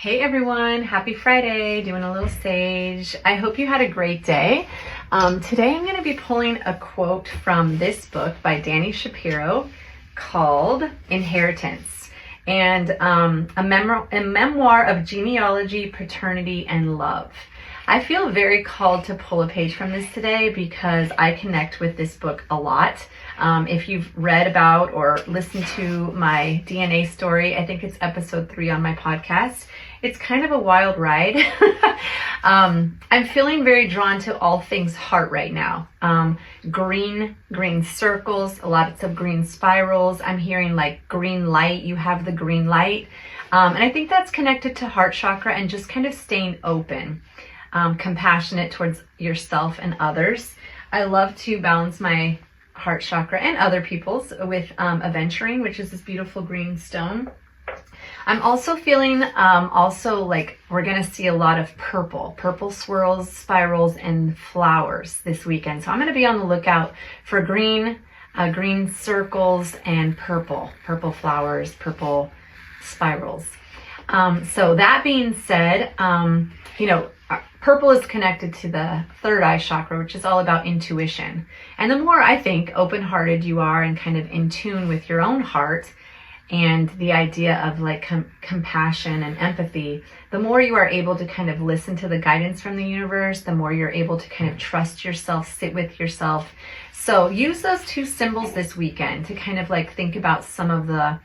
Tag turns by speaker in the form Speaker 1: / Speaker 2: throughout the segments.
Speaker 1: Hey everyone, happy Friday, doing a little sage. I hope you had a great day. Today I'm going to be pulling a quote from this book by Dani Shapiro called Inheritance, and a memoir of genealogy, paternity, and love. I feel very called to pull a page from this today because I connect with this book a lot. If you've read about or listened to my DNA story, I think it's episode 3 on my podcast. It's kind of a wild ride. I'm feeling very drawn to all things heart right now. Green circles, lots of green spirals. I'm hearing like green light. You have the green light. And I think that's connected to heart chakra and just kind of staying open, compassionate towards yourself and others. I love to balance my heart chakra and other people's with aventurine, which is this beautiful green stone. I'm also feeling like we're going to see a lot of purple swirls, spirals, and flowers this weekend. So I'm going to be on the lookout for green circles and purple flowers, purple spirals. So that being said, purple is connected to the third eye chakra, which is all about intuition. And the more I think open-hearted you are and kind of in tune with your own heart, and the idea of like compassion and empathy, the more you are able to kind of listen to the guidance from the universe, the more you're able to kind of trust yourself, sit with yourself. So use those two symbols this weekend to kind of like think about some of the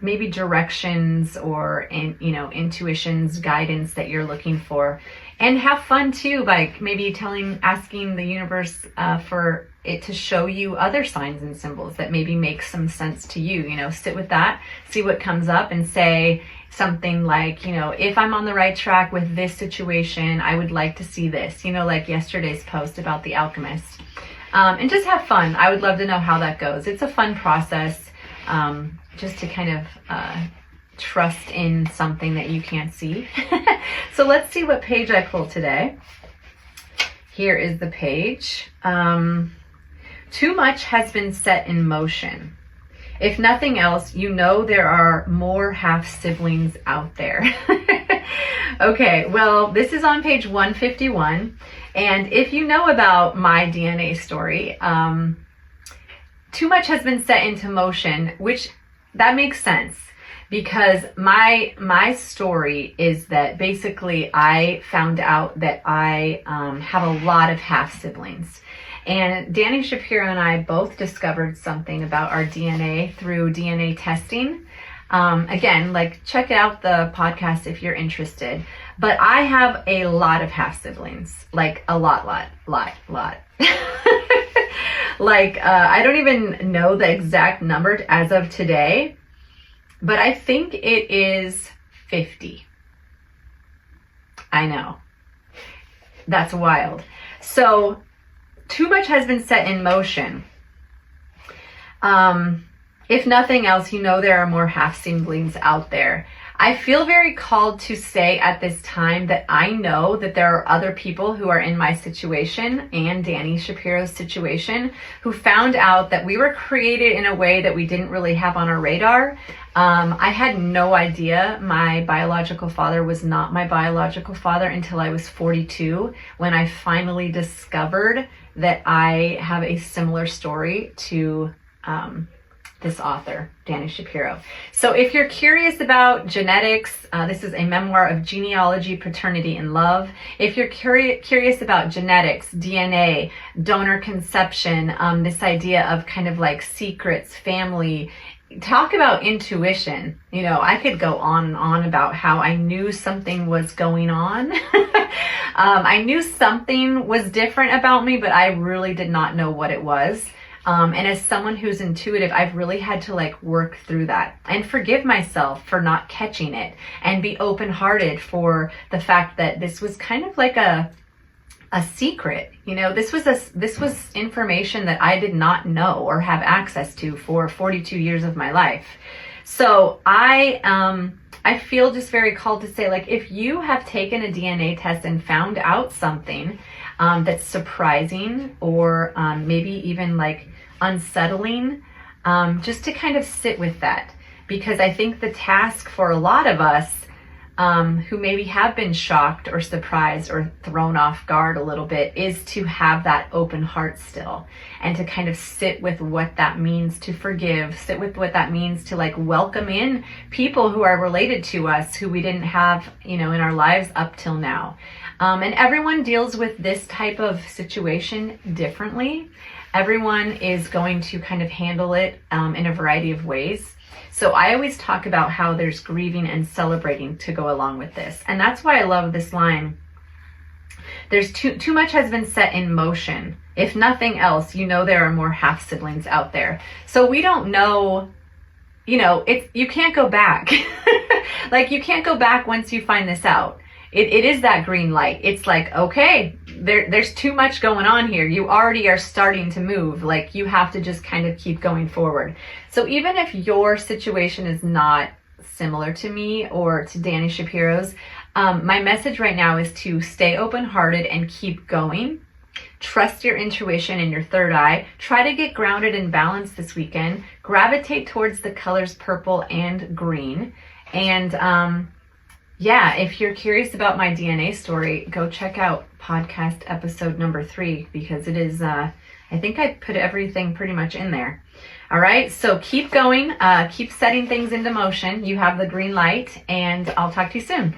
Speaker 1: maybe directions or intuitions, guidance that you're looking for. And have fun too by maybe asking the universe for it to show you other signs and symbols that maybe make some sense to you. Sit with that, see what comes up, and say something like, if I'm on the right track with this situation, I would like to see this, like yesterday's post about the alchemist. And just have fun. I would love to know how that goes. It's a fun process, just to kind of trust in something that you can't see. So let's see what page I pulled today. Here is the page. Too much has been set in motion. If nothing else, there are more half-siblings out there. Okay, well, this is on page 151. And if you know about my DNA story, too much has been set into motion, which that makes sense. Because my story is that basically I found out that I have a lot of half siblings, and Dani Shapiro and I both discovered something about our DNA through DNA testing. Again, check out the podcast if you're interested. But I have a lot of half siblings, like a lot. I don't even know the exact number as of today. But I think it is 50. I know. That's wild. So too much has been set in motion. If nothing else, there are more half-siblings out there. I feel very called to say at this time that I know that there are other people who are in my situation and Dani Shapiro's situation who found out that we were created in a way that we didn't really have on our radar. I had no idea my biological father was not my biological father until I was 42, when I finally discovered that I have a similar story to this author, Dani Shapiro. So if you're curious about genetics, this is a memoir of genealogy, paternity, and love. If you're curious about genetics, DNA, donor conception, this idea of kind of like secrets, family, talk about intuition. I could go on and on about how I knew something was going on. I knew something was different about me, but I really did not know what it was. And as someone who's intuitive, I've really had to work through that and forgive myself for not catching it and be open-hearted for the fact that this was kind of like a secret. This was information that I did not know or have access to for 42 years of my life. So I feel just very called to say, if you have taken a DNA test and found out something that's surprising or maybe even unsettling, just to kind of sit with that, because I think the task for a lot of us who maybe have been shocked or surprised or thrown off guard a little bit, is to have that open heart still, and to kind of sit with what that means to forgive, sit with what that means to like welcome in people who are related to us who we didn't have, in our lives up till now. And everyone deals with this type of situation differently. Everyone is going to kind of handle it in a variety of ways. So I always talk about how there's grieving and celebrating to go along with this. And that's why I love this line. There's too much has been set in motion. If nothing else, there are more half siblings out there. So we don't know, you can't go back. Like, you can't go back once you find this out. It is that green light. It's like, okay, there's too much going on here. You already are starting to move. Like, you have to just kind of keep going forward. So even if your situation is not similar to me or to Dani Shapiro's, my message right now is to stay open-hearted and keep going. Trust your intuition and your third eye. Try to get grounded and balanced this weekend. Gravitate towards the colors purple and green. And yeah, if you're curious about my DNA story, go check out podcast episode number 3, because it is, I think I put everything pretty much in there. All right, so keep going, keep setting things into motion. You have the green light, and I'll talk to you soon.